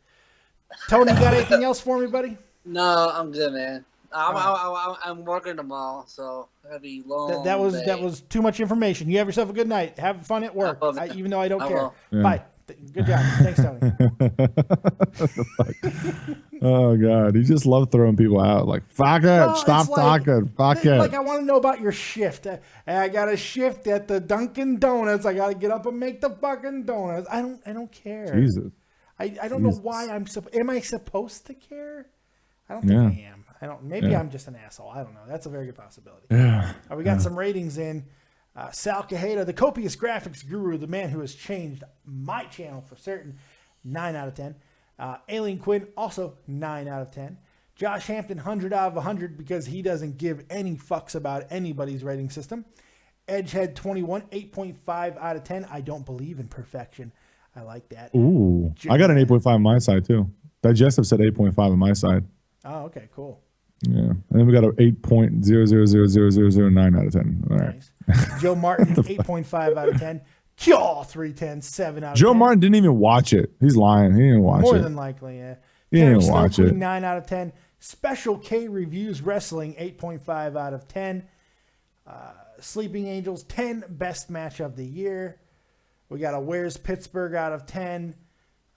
Tony, you got anything else for me, buddy? No, I'm good, man. I'm working tomorrow, so that'll be long. That was too much information. You have yourself a good night. Have fun at work, even though I don't care. Yeah. Bye. Good job. Thanks, Tony. Oh God, you just love throwing people out. Like, fuck it, Well, stop it's talking, fuck it. Like, I want to know about your shift. I got a shift at the Dunkin' Donuts. I got to get up and make the fucking donuts. I don't care. Jesus. I don't know why am I supposed to care? I don't think I am. I don't. Maybe I'm just an asshole. I don't know. That's a very good possibility. Yeah. We got some ratings in. Sal Cajeda, the copious graphics guru, the man who has changed my channel for certain, 9 out of 10. Alien Quinn, also 9 out of 10. Josh Hampton, 100 out of 100 because he doesn't give any fucks about anybody's rating system. Edgehead 21, 8.5 out of 10. I don't believe in perfection. I like that. Ooh, I got an 8.5 on my side too. Digestive said 8.5 on my side. Oh, okay, cool. Yeah, and then we got a 8.000009 out of 10. All right. Nice. Joe Martin, 8.5 out of 10. Kyaw, 310, 7 out of 10. Joe Martin didn't even watch it. He's lying. He didn't watch it. More than likely, yeah. He didn't watch it. 9 out of 10. Special K Reviews Wrestling, 8.5 out of 10. Sleeping Angels, 10, best match of the year. We got a Where's Pittsburgh out of 10.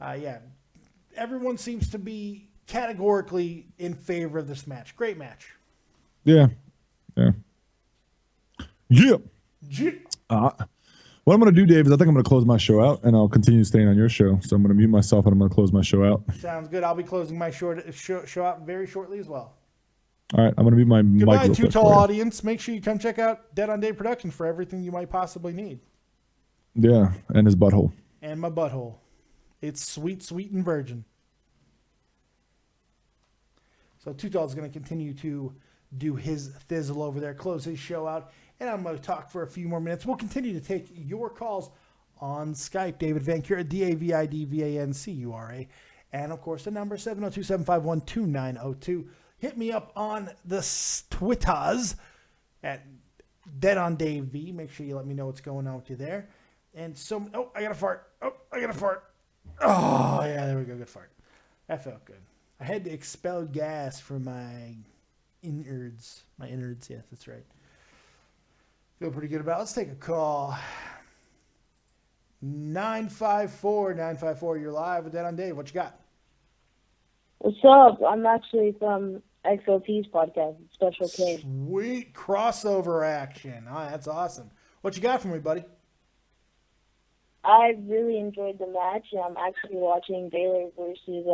Yeah, everyone seems to be categorically in favor of this match. Great match. Yeah. Yeah. What I'm going to do, Dave, is I think I'm going to close my show out, and I'll continue staying on your show. So I'm going to mute myself, and I'm going to close my show out. Sounds good. I'll be closing my show out very shortly as well. All right. I'm going to mute my mic. Goodbye, Too Tall audience. Make sure you come check out Dead on Dave Productions for everything you might possibly need. Yeah, and his butthole. And my butthole. It's sweet, sweet, and virgin. So Too Tall is going to continue to do his thizzle over there, close his show out, and I'm going to talk for a few more minutes. We'll continue to take your calls on Skype. David Vancura, DavidVancura. And, of course, the number 702-751-2902. Hit me up on the Twitters at Dead on Dave V. Make sure you let me know what's going on with you there. And I got a fart. Oh, yeah, there we go. Good fart. That felt good. I had to expel gas from my innards. Yes, that's right. Feel pretty good about it. Let's take a call. 954, you're live with Dead on Dave. What you got? What's up? I'm actually from XOP's podcast, Special K. Sweet crossover action. Oh, that's awesome. What you got for me, buddy? I really enjoyed the match, and I'm actually watching Baylor versus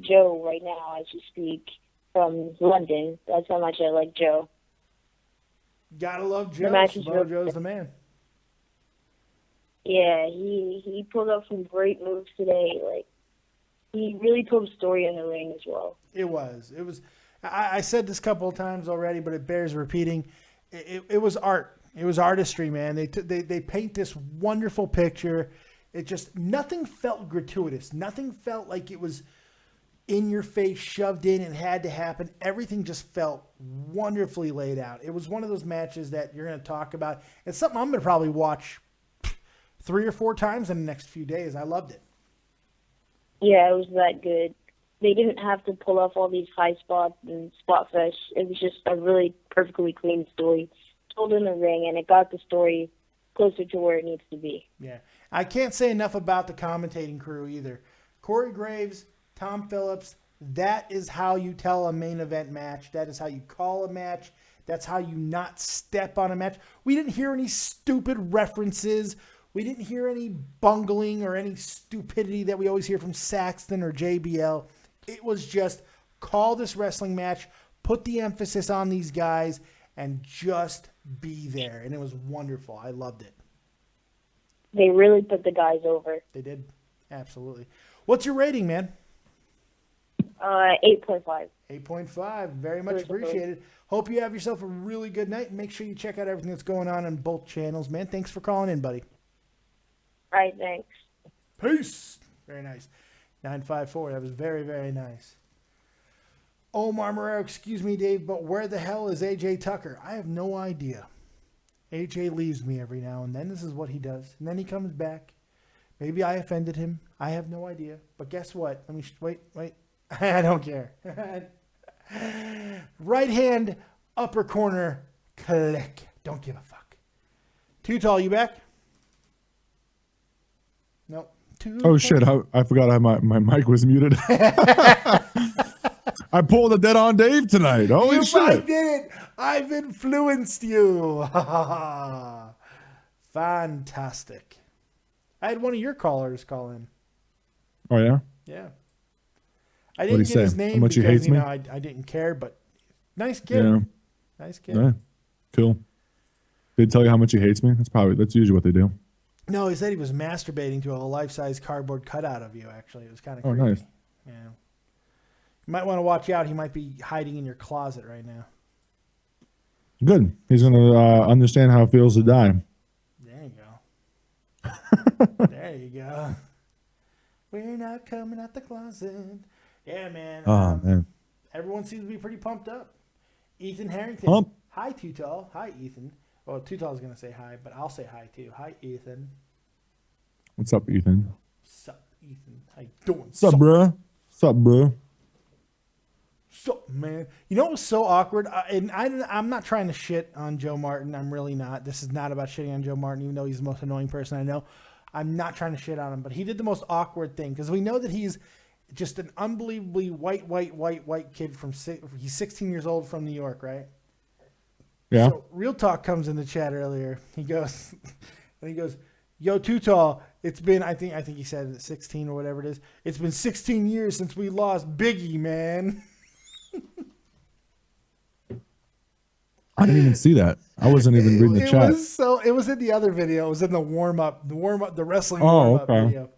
Joe right now as we speak from London. That's how much I like Joe. Gotta love Joe. The match is really Joe's the man. Yeah, he pulled up some great moves today. Like, he really told a story in the ring as well. It was. I said this a couple of times already, but it bears repeating. It was art. It was artistry, man. They paint this wonderful picture. It just, nothing felt gratuitous. Nothing felt like it was in your face, shoved in, and had to happen. Everything just felt wonderfully laid out. It was one of those matches that you're going to talk about. It's something I'm going to probably watch 3 or 4 times in the next few days. I loved it. Yeah, it was that good. They didn't have to pull off all these high spots and spot fest. It was just a really perfectly clean story told in the ring, and it got the story closer to where it needs to be. Yeah. I can't say enough about the commentating crew either. Corey Graves, Tom Phillips, that is how you tell a main event match. That is how you call a match. That's how you not step on a match. We didn't hear any stupid references. We didn't hear any bungling or any stupidity that we always hear from Saxton or JBL. It was just call this wrestling match, put the emphasis on these guys, and just be there. And it was wonderful. I loved it. They really put the guys over. They did. Absolutely. What's your rating, man? 8.5. 8.5. Very much appreciated. Hope you have yourself a really good night. Make sure you check out everything that's going on both channels, man. Thanks for calling in, buddy. All right, thanks. Peace. Very nice. 954. That was very, very nice. Omar Morero, excuse me, Dave, but where the hell is AJ Tucker? I have no idea. AJ leaves me every now and then. This is what he does. And then he comes back. Maybe I offended him. I have no idea. But guess what? Let me wait. I don't care. Right hand, upper corner, click. Don't give a fuck. Too Tall, you back? Nope. Oh shit! I forgot my mic was muted. I pulled a dead on Dave tonight. Holy shit! I did it. I've influenced you. Fantastic. I had one of your callers call in. Oh yeah. Yeah. I didn't get his name because you know I didn't care, but nice kid. Yeah. Nice kid. Yeah. Cool. Did he tell you how much he hates me? That's usually what they do. No, he said he was masturbating to a life-size cardboard cutout of you. Actually, it was kind of creepy. Oh, nice. Yeah. You might want to watch out. He might be hiding in your closet right now. Good. He's gonna understand how it feels to die. There you go. There you go. We're not coming out the closet. Yeah, man. Oh man. Everyone seems to be pretty pumped up. Ethan Harrington. Pump. Hi, Too Tall. Hi, Ethan. Well, Too Tall is gonna say hi, but I'll say hi too. Hi, Ethan. What's up, Ethan? Sup, Ethan? How you doing? Sup, bro? Sup, bro? Sup, man? You know what was so awkward? I'm not trying to shit on Joe Martin. I'm really not. This is not about shitting on Joe Martin, even though he's the most annoying person I know. I'm not trying to shit on him, but he did the most awkward thing because we know that he's just an unbelievably white kid he's 16 years old from New York, right? Yeah. So Real Talk comes in the chat earlier. He goes, yo, Too Tall. It's been, I think he said 16 or whatever it is. It's been 16 years since we lost Biggie, man. I didn't even see that. I wasn't even reading the chat. It was in the other video. It was in the the wrestling warm-up video.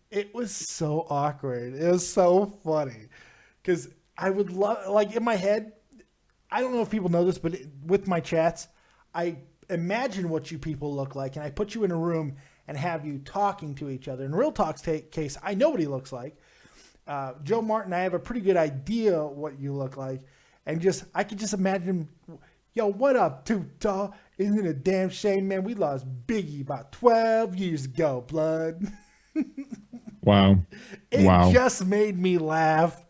It was so awkward. It was so funny because I would love, like in my head, I don't know if people know this, but with my chats, I imagine what you people look like, and I put you in a room and have you talking to each other. In Real Talk's case, I know what he looks like. Joe Martin, I have a pretty good idea what you look like, and I could just imagine him. Yo, what up, Too Tall? Isn't it a damn shame, man? We lost Biggie about 12 years ago, blood. Wow. It just made me laugh.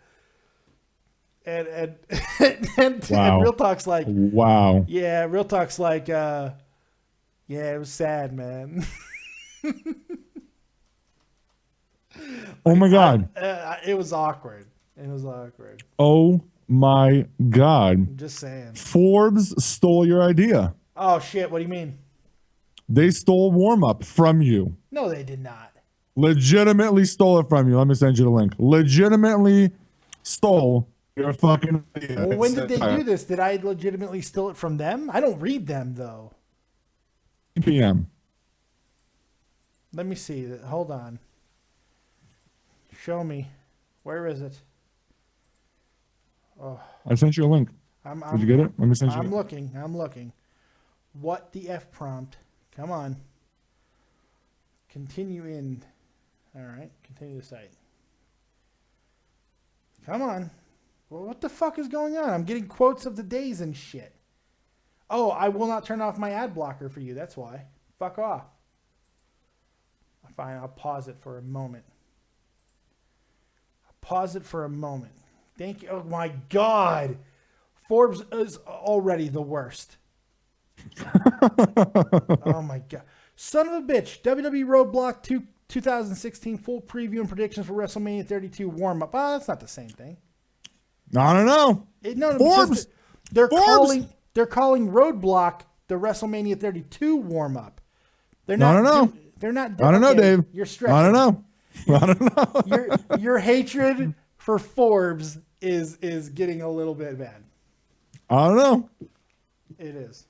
And wow. Real Talk's like, wow. Yeah, Real Talk's like, yeah, it was sad, man. Oh my God. It was awkward. It was awkward. Oh my God. I'm just saying. Forbes stole your idea. Oh shit, what do you mean? They stole warm up from you. No, they did not. Legitimately stole it from you. Let me send you the link. Legitimately stole your fucking idea. Well, when did they do this? Did I legitimately steal it from them? I don't read them though. PM. Let me see. Hold on. Show me. Where is it? Oh. I sent you a link. Did you get it? Let me send you. I'm looking. What the F prompt? Come on. Continue in. All right. Continue the site. Come on. Well, what the fuck is going on? I'm getting quotes of the days and shit. Oh, I will not turn off my ad blocker for you. That's why. Fuck off. Fine. I'll pause it for a moment. Thank you. Oh my God. Forbes is already the worst. Oh my God. Son of a bitch. WWE Roadblock 2016 full preview and predictions for WrestleMania 32 warm up. Oh, that's not the same thing. I don't know. No, Forbes. They're calling Roadblock the WrestleMania 32 warm up. They're not. I don't know. They're not. I don't know, Dave. You're stretching. I don't know. I don't know. Your hatred for Forbes is getting a little bit bad. I don't know. It is.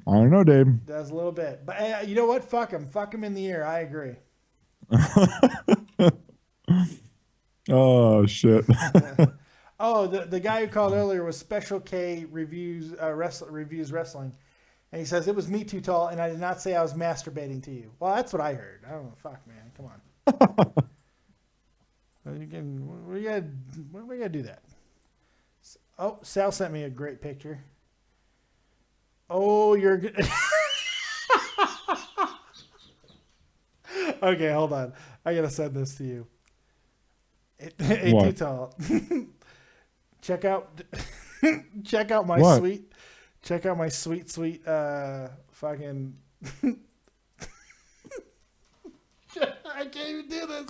I don't know, Dave. That's a little bit. But you know what? Fuck him. Fuck him in the ear. I agree. Oh, shit. Oh, the guy who called earlier was Special K reviews wrestling. And he says, it was me, Too Tall, and I did not say I was masturbating to you. Well, that's what I heard. I don't know. Fuck, man. Come on. We gotta do that. Oh, Sal sent me a great picture. Oh, you're good. Okay, hold on. I gotta send this to you. Hey, Too Tall. check out my What? sweet fucking. I can't even do this.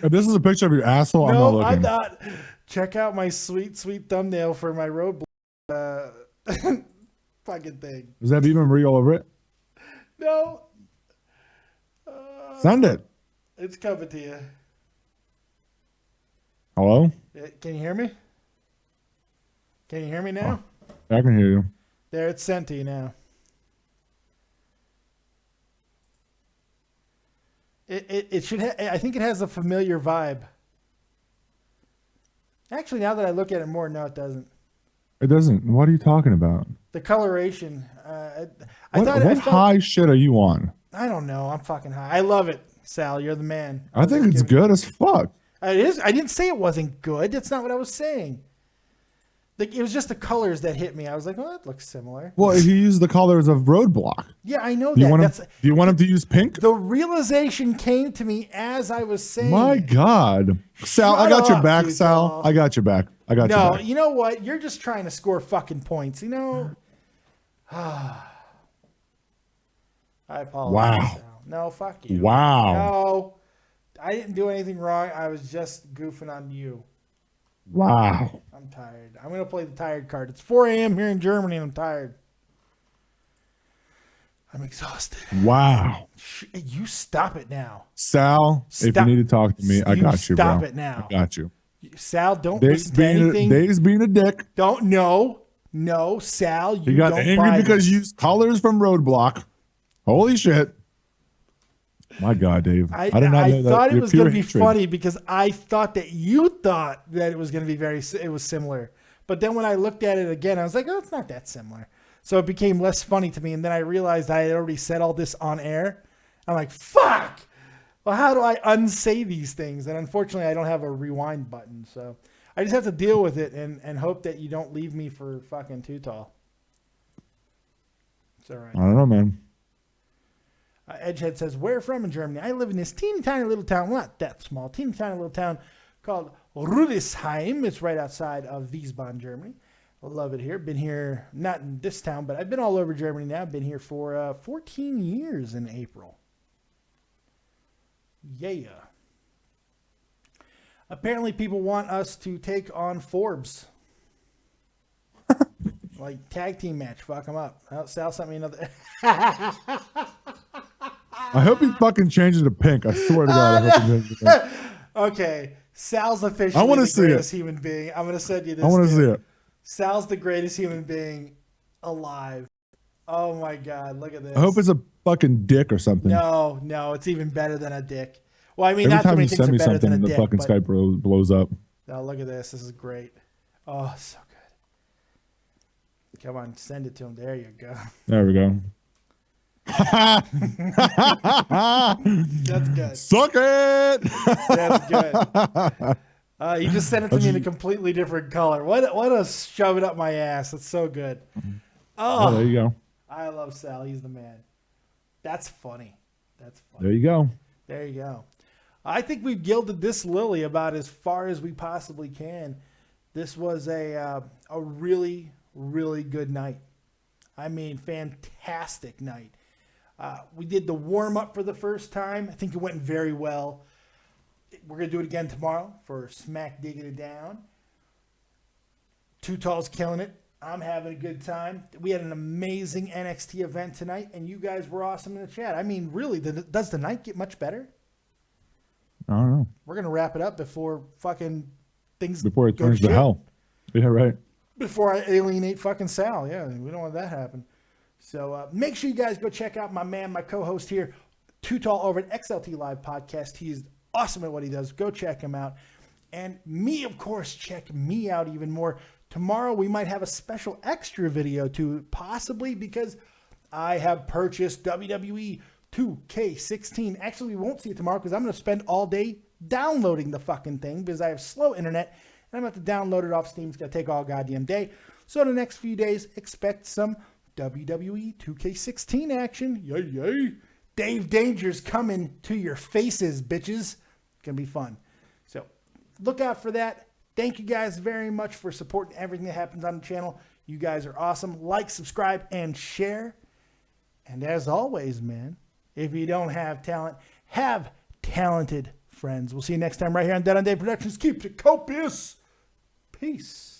If this is a picture of your asshole, I'm not No, looking. I'm not. Check out my sweet thumbnail for my road fucking thing. Does that have even real over it? No. Send it. It's coming to you. Hello? Can you hear me? Can you hear me now? I can hear you. There, it's sent to you now. It should. I think it has a familiar vibe. Actually, now that I look at it more, no, it doesn't. It doesn't. What are you talking about? The coloration. What high shit are you on? I don't know. I'm fucking high. I love it, Sal. You're the man. I think it's good as fuck. It is. I didn't say it wasn't good. That's not what I was saying. It was just the colors that hit me. I was like, oh, that looks similar. Well, he used the colors of Roadblock. Yeah, I know Do you that. want do you want him to use pink? The realization came to me as I was saying. My God. Sal, I got your back, Sal. I got your back. I got your back. No, you know what? You're just trying to score fucking points. You know? I apologize. Wow. Sal. No, fuck you. Wow. No, I didn't do anything wrong. I was just goofing on you. Wow. I'm tired. I'm going to play the tired card. It's 4 a.m. here in Germany and I'm tired. I'm exhausted. Wow. You stop it now. Sal, if you need to talk to me, I got you, bro. Stop it now. I got you. Sal, don't listen to anything. Dave's being a dick. Don't, no, Sal, you He got don't angry buy because this. you used colors from Roadblock. Holy shit. My God, Dave. I did not know that. I thought it You're was going to pure be hatred. funny because I thought that you thought that it was going to be it was similar. But then when I looked at it again, I was like, oh, it's not that similar. So it became less funny to me. And then I realized I had already said all this on air. I'm like, fuck. Well, how do I unsay these things? And unfortunately, I don't have a rewind button. So I just have to deal with it and hope that you don't leave me for fucking too tall. It's all right. I don't know, man. Edgehead says, where from in Germany? I live in this teeny tiny little town, well, not that small, teeny tiny little town called Rudesheim. It's right outside of Wiesbaden, Germany. I love it here. Been here, not in this town, but I've been all over Germany now. Been here for 14 years in April. Yeah. Apparently people want us to take on Forbes. Like tag team match. Fuck them up. Sal sent me another... I hope he fucking changes to pink. I swear to God, I hope he changes to pink. Okay, Sal's officially the greatest human being. I'm going to send you this. I want to see it. Sal's the greatest human being alive. Oh my God, look at this. I hope it's a fucking dick or something. No, it's even better than a dick. Well, I mean, Every not too time many you things send are me better something, than a the dick. fucking Skype blows up. Oh, look at this. This is great. Oh, so good. Come on, send it to him. There you go. There we go. That's good. Suck it. That's good. You just sent it to me in a completely different color. What a shove it up my ass. That's so good. Oh, there you go. I love Sal. He's the man. That's funny. There you go. There you go. I think we've gilded this lily about as far as we possibly can. This was a really, really good night. I mean, fantastic night. We did the warm-up for the first time. I think it went very well. We're going to do it again tomorrow for Smack Digging It Down. Too Tall's killing it. I'm having a good time. We had an amazing NXT event tonight, and you guys were awesome in the chat. I mean, really, does the night get much better? I don't know. We're going to wrap it up before fucking things Before it go turns to shit. hell. Yeah, right. Before I alienate fucking Sal. Yeah, we don't want that to happen. So make sure you guys go check out my man, my co-host here, Too Tall over at XLT Live Podcast. He's awesome at what he does. Go check him out. And me, of course, check me out even more. Tomorrow we might have a special extra video too, possibly because I have purchased WWE 2K16. Actually, we won't see it tomorrow because I'm going to spend all day downloading the fucking thing because I have slow internet and I'm going to have to download it off Steam. It's going to take all goddamn day. So in the next few days, expect some WWE 2K16 action. Yay, yay. Dave Danger's coming to your faces, bitches. It's going to be fun. So look out for that. Thank you guys very much for supporting everything that happens on the channel. You guys are awesome. Like, subscribe, and share. And as always, man, if you don't have talent, have talented friends. We'll see you next time right here on Dead on Day Productions. Keep it copious. Peace.